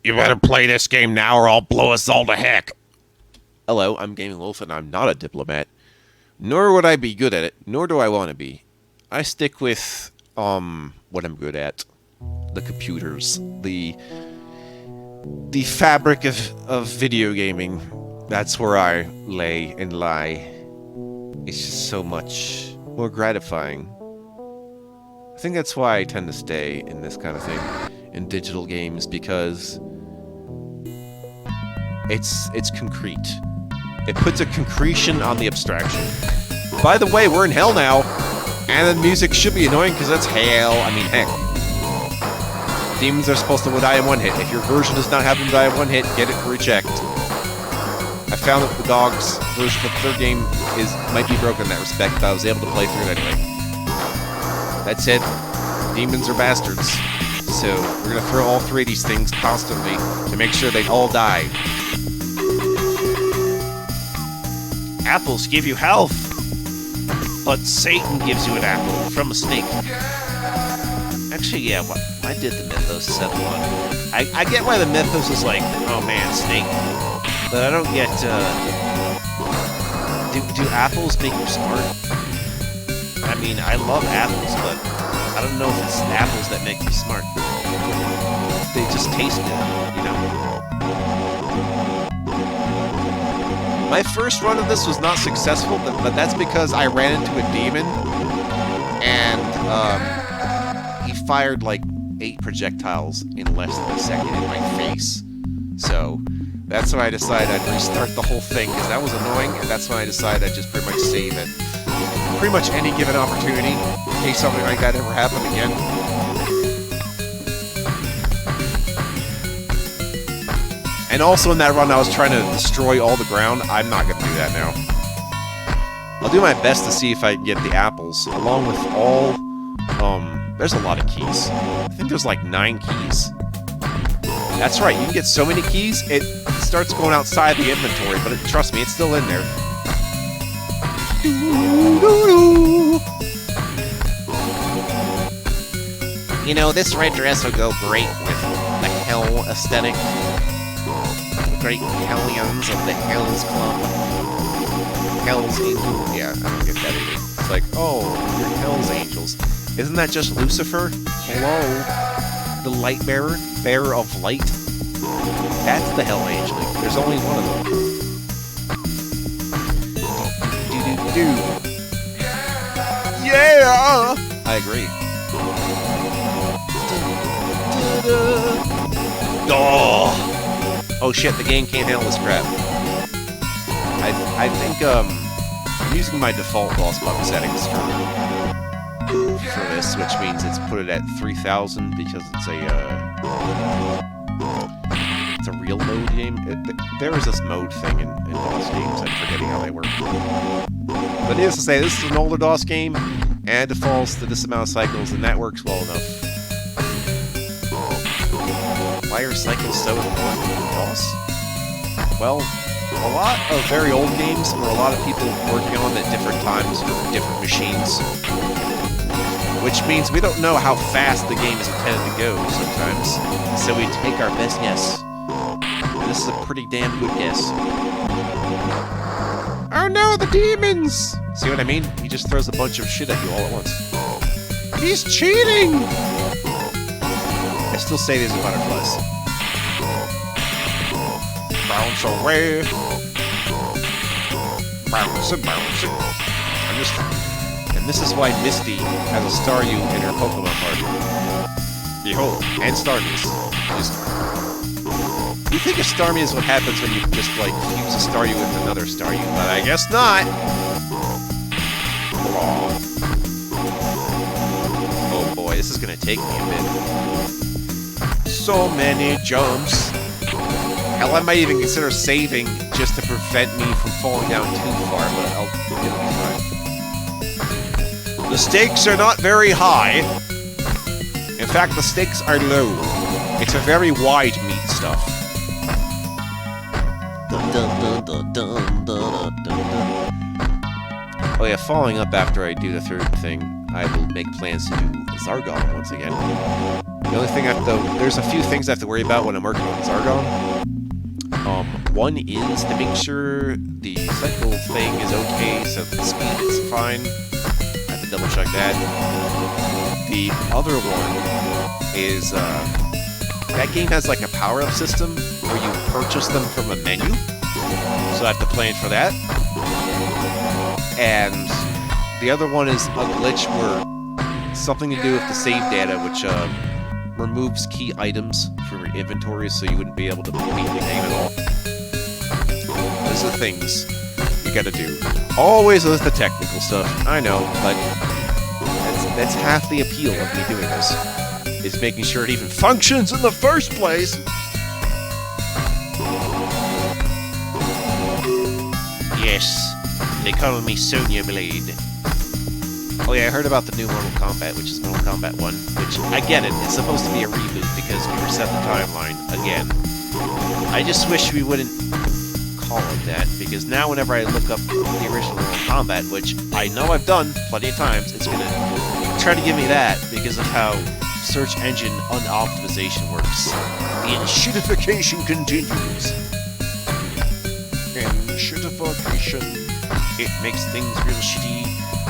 You better play this game now or I'll blow us all to heck. Hello, I'm Gaming Wolf and I'm not a diplomat. Nor would I be good at it, nor do I want to be. I stick with, what I'm good at. The computers. The fabric of video gaming. That's where I lay and lie. It's just so much more gratifying. I think that's why I tend to stay in this kind of thing, in digital games, because it's concrete. It puts a concretion on the abstraction. By the way, we're in hell now, and the music should be annoying because that's hell. I mean, heck. Demons are supposed to die in one hit. If your version does not have them die in one hit, get it rechecked. I found that the dog's version of the third game might be broken in that respect, but I was able to play through it anyway. That's it. Demons are bastards. So, we're gonna throw all three of these things constantly to make sure they all die. Apples give you health, but Satan gives you an apple from a snake. Actually, yeah, why did the mythos settle on? I get why the mythos is like, oh man, snake. But I don't get, do apples make you smart? I mean, I love apples, but I don't know if it's apples that make you smart. They just taste good, you know? My first run of this was not successful, but that's because I ran into a demon, and, he fired, like, 8 projectiles in less than a second in my face. So, that's when I decided I'd restart the whole thing, because that was annoying, and that's when I decided I'd just pretty much save it. Pretty much any given opportunity, in case something like that ever happened again. And also in that run, I was trying to destroy all the ground. I'm not going to do that now. I'll do my best to see if I can get the apples, along with all, there's a lot of keys. I think there's like 9 keys. That's right, you can get so many keys, it starts going outside the inventory, but trust me, it's still in there. You know, this red dress will go great with the hell aesthetic. The great hellions of the Hells Club. Hell's Angels. Yeah, I don't get that either. It's like, oh, you're Hell's Angels. Isn't that just Lucifer? Hello? The light bearer? Bearer of light? That's the Hell Angel. There's only one of them. Do. Yeah! I agree. Oh shit, the game can't handle this crap. I think, I'm using my default boss button settings for this, which means it's put it at 3000 because it's a real mode game. There is this mode thing in DOS games, I'm forgetting how they work. But needless to say, this is an older DOS game, and it defaults to this amount of cycles, and that works well enough. Why are cycles so important in DOS? Well, a lot of very old games were a lot of people working on at different times for different machines. Which means we don't know how fast the game is intended to go sometimes. So we take our best guess. And this is a pretty damn good guess. Oh no, the demons! See what I mean? He just throws a bunch of shit at you all at once. He's cheating! I still say these are butterflies. Bounce away. Bounce and bounce. I'm just... And this is why Misty has a Staryu in her Pokemon party. Behold, and Starmie. You think a Starmie is what happens when you just, like, fuse a Staryu with another Staryu, but I guess not! Oh boy, this is gonna take me a bit. So many jumps. Hell, I might even consider saving just to prevent me from falling down too far, but it'll be fine. The stakes are not very high. In fact, the stakes are low. It's a very wide meat stuff. Oh yeah, following up after I do the third thing, I will make plans to do Zargon once again. The only thing I have to... There's a few things I have to worry about when I'm working on Zargon. One is to make sure the cycle thing is okay, so the speed is fine. I have to double check that. The other one is, that game has like a power-up system where you purchase them from a menu. So I have to plan for that. And the other one is a glitch where something to do with the save data, which removes key items from your inventory, so you wouldn't be able to beat the game at all. Those are the things you gotta do. Always with the technical stuff, I know, but that's half the appeal of me doing this, is making sure it even functions in the first place! Yes, they call me Sonya Blade. Oh yeah, I heard about the new Mortal Kombat, which is Mortal Kombat 1, which, I get it, it's supposed to be a reboot because we reset the timeline again. I just wish we wouldn't call it that, because now whenever I look up the original Mortal Kombat, which I know I've done plenty of times, it's gonna try to give me that because of how search engine unoptimization works. The shitification continues. And shitification, it makes things real shitty.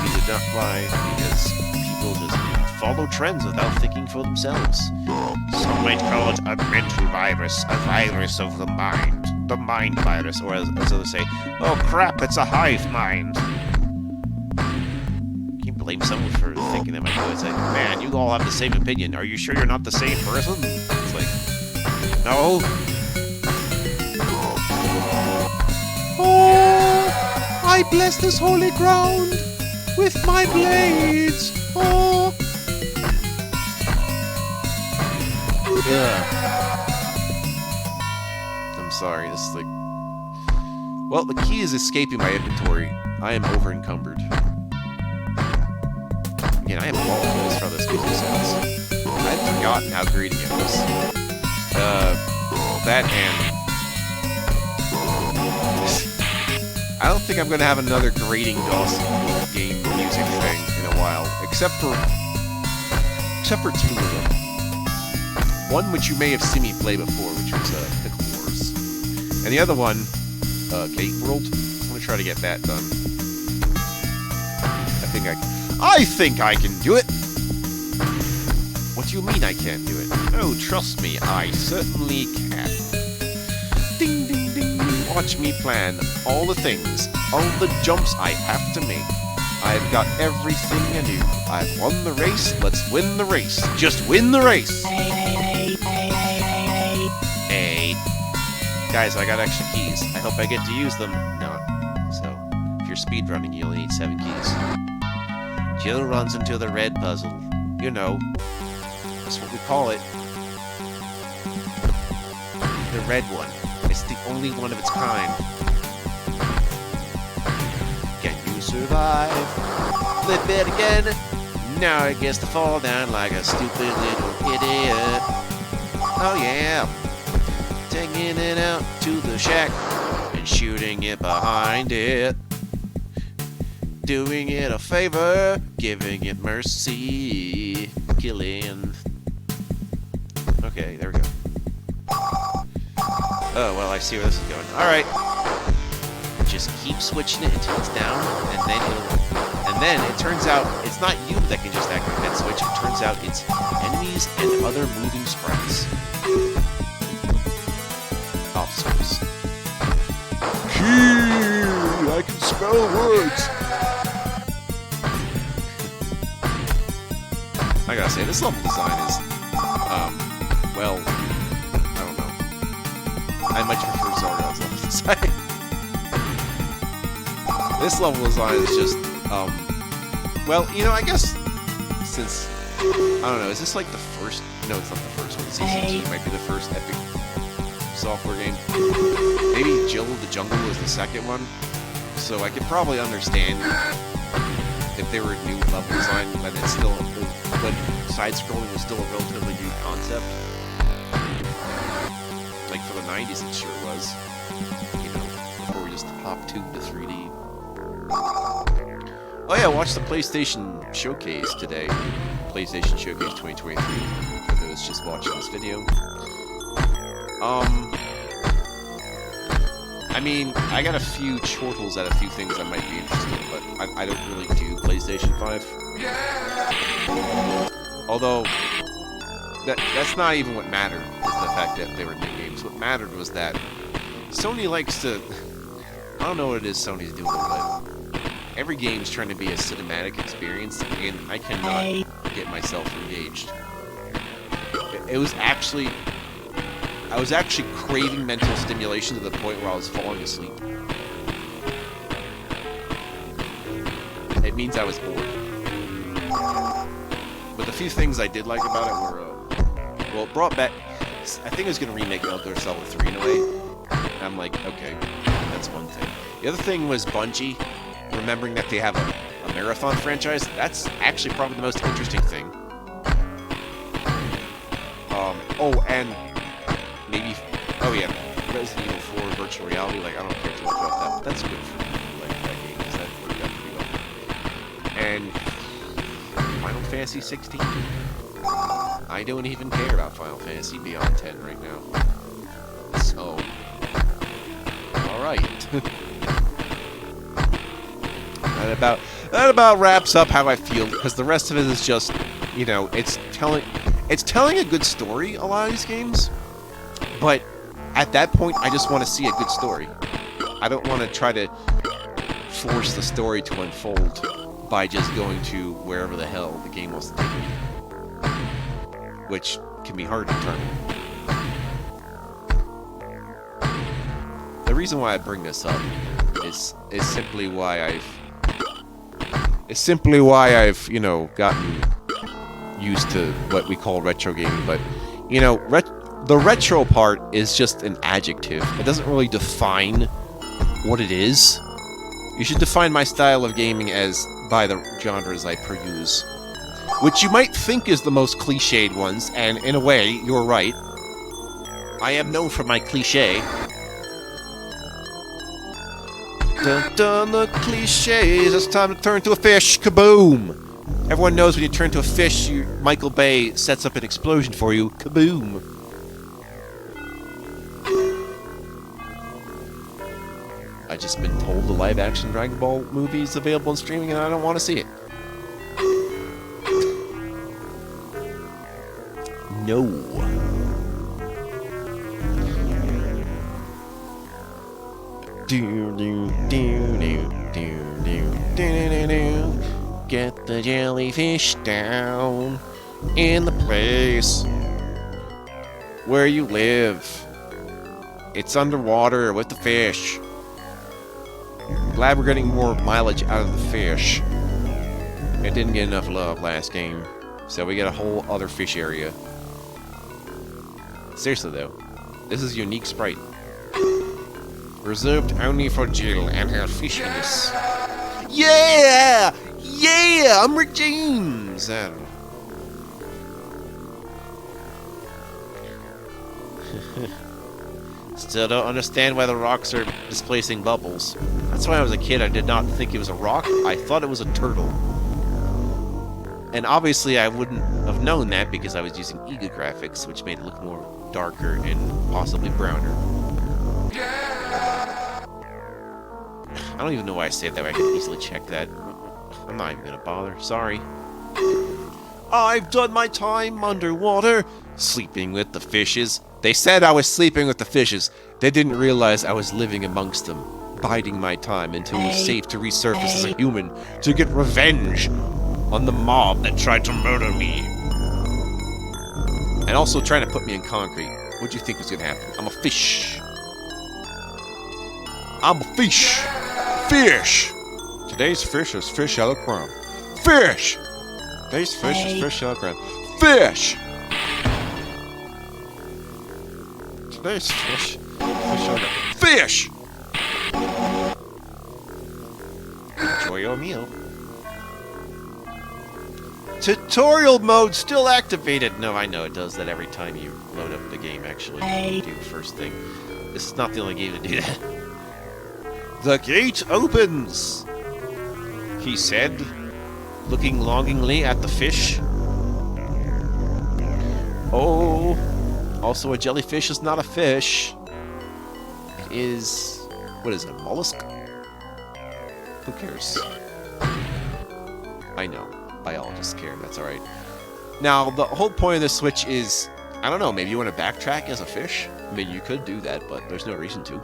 We did not lie, because people just follow trends without thinking for themselves. Some might call it a mental virus, a virus of the mind virus, or as others say, oh crap, it's a hive mind. You can blame someone for thinking that might go. It's like, man, you all have the same opinion. Are you sure you're not the same person? It's like, no. Oh, I bless this holy ground with my blades. Oh. Yeah. I'm sorry. This is like. Well, the key is escaping my inventory. I am over encumbered. Again, I apologize for how this music sounds. I'd forgotten how grating it was. That and. I don't think I'm going to have another grading DOS game music thing in a while, except for two of them. One which you may have seen me play before, which was Pickle Wars, and the other one, Gate World. I'm going to try to get that done. I think I can do it. What do you mean I can't do it? Oh, trust me, I certainly can. Ding ding ding. Watch me plan all the things, all the jumps I have to make. I've got everything I do. I've won the race, let's win the race. Just win the race! Hey. Guys, I got extra keys. I hope I get to use them. No. So, if you're speedrunning, you only need 7 keys. Jill runs into the red puzzle. You know. That's what we call it. The red one. It's the only one of its kind. Can you survive? Flip it again. Now it gets to fall down like a stupid little idiot. Oh yeah. Taking it out to the shack and shooting it behind it. Doing it a favor, giving it mercy. Killing. Okay, there we go. Oh, well, I see where this is going. Alright. Just keep switching it until it's down, and then it turns out it's not you that can just activate that switch. It turns out it's enemies and other moving sprites. Obstacles. Key! I can spell words! I gotta say, this level design is, well, I don't know. I much prefer Zargon's level design. This level design is just, well, you know, I guess, since, I don't know, is this like the first, no, it's not the first one, Season 2 might be the first Epic software game. Maybe Jill of the Jungle was the second one, so I could probably understand if they were new level design, but it's still, but side-scrolling was still a relatively new concept. Like for the 90s it sure was. You know, before we just hopped to 3D. Oh yeah, watch the PlayStation Showcase today. PlayStation Showcase 2023. For is just watching this video. I mean, I got a few chortles at a few things I might be interested in, but I don't really do PlayStation 5. Although, that's not even what mattered, is the fact that they were new games. What mattered was that Sony likes to... I don't know what it is Sony's doing, but every game's trying to be a cinematic experience, and I cannot get myself engaged. It was actually... I was actually craving mental stimulation to the point where I was falling asleep. It means I was bored. But the few things I did like about it were, well, it brought back... I think it was going to remake Metal Gear Solid 3 in a way. And I'm like, okay, that's one thing. The other thing was Bungie, remembering that they have a Marathon franchise. That's actually probably the most interesting thing. Oh, and... maybe, oh yeah, Resident Evil 4 virtual reality, like, I don't care too much about that, but that's good for me, like, that game, because that worked out pretty well. And Final Fantasy 16, I don't even care about Final Fantasy Beyond 10 right now. So, alright. That about wraps up how I feel, because the rest of it is just, you know, it's telling a good story, a lot of these games. But at that point, I just want to see a good story. I don't want to try to force the story to unfold by just going to wherever the hell the game wants to take me. Which can be hard to determine. The reason why I bring this up is simply why I've, you know, gotten used to what we call retro gaming. But, you know, the retro part is just an adjective. It doesn't really define what it is. You should define my style of gaming as by the genres I peruse. Which you might think is the most cliched ones, and in a way, you're right. I am known for my cliche. Dun dun, the cliches, it's time to turn to a fish, kaboom! Everyone knows when you turn to a fish, Michael Bay sets up an explosion for you, kaboom! I've just been told the live-action Dragon Ball movie is available on streaming and I don't want to see it. No. Get the jellyfish down in the place where you live. It's underwater with the fish. Glad we're getting more mileage out of the fish. It didn't get enough love last game, so we get a whole other fish area. Seriously though, this is a unique sprite. Reserved only for Jill and her fishiness. Yeah! Yeah! I'm Rick James! Still don't understand why the rocks are displacing bubbles. That's why when I was a kid I did not think it was a rock, I thought it was a turtle. And obviously I wouldn't have known that because I was using Ega graphics, which made it look more darker and possibly browner. I don't even know why I say it that way, I can easily check that. I'm not even gonna bother, sorry. I've done my time underwater, sleeping with the fishes. They said I was sleeping with the fishes. They didn't realize I was living amongst them, biding my time until it was safe to resurface as a human to get revenge on the mob that tried to murder me. And also trying to put me in concrete. What'd you think was gonna happen? I'm a fish. I'm a fish. Fish! Today's fish is fish out of crumb. Fish! Today's fish is fish out of crumb. Fish! Today's fish. Fish! Enjoy your meal. Tutorial mode still activated. No, I know it does that every time you load up the game, actually. You do the first thing. This is not the only game to do that. The gate opens! He said, looking longingly at the fish. Oh, also a jellyfish is not a fish. It is, what is it, a mollusk? Who cares? I know, biologists care, that's alright. Now, the whole point of this switch is, I don't know, maybe you want to backtrack as a fish? I mean, you could do that, but there's no reason to.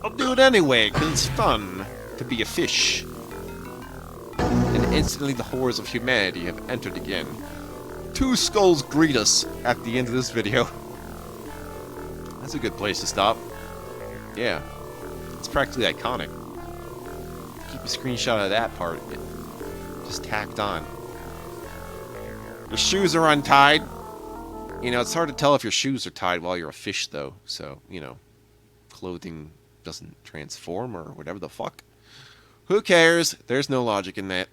I'll do it anyway, because it's fun to be a fish. And instantly the horrors of humanity have entered again. 2 skulls greet us at the end of this video. That's a good place to stop. Yeah. It's practically iconic. Keep a screenshot of that part. Just tacked on. Your shoes are untied. You know, it's hard to tell if your shoes are tied while you're a fish, though. So, you know, clothing doesn't transform or whatever the fuck. Who cares? There's no logic in that.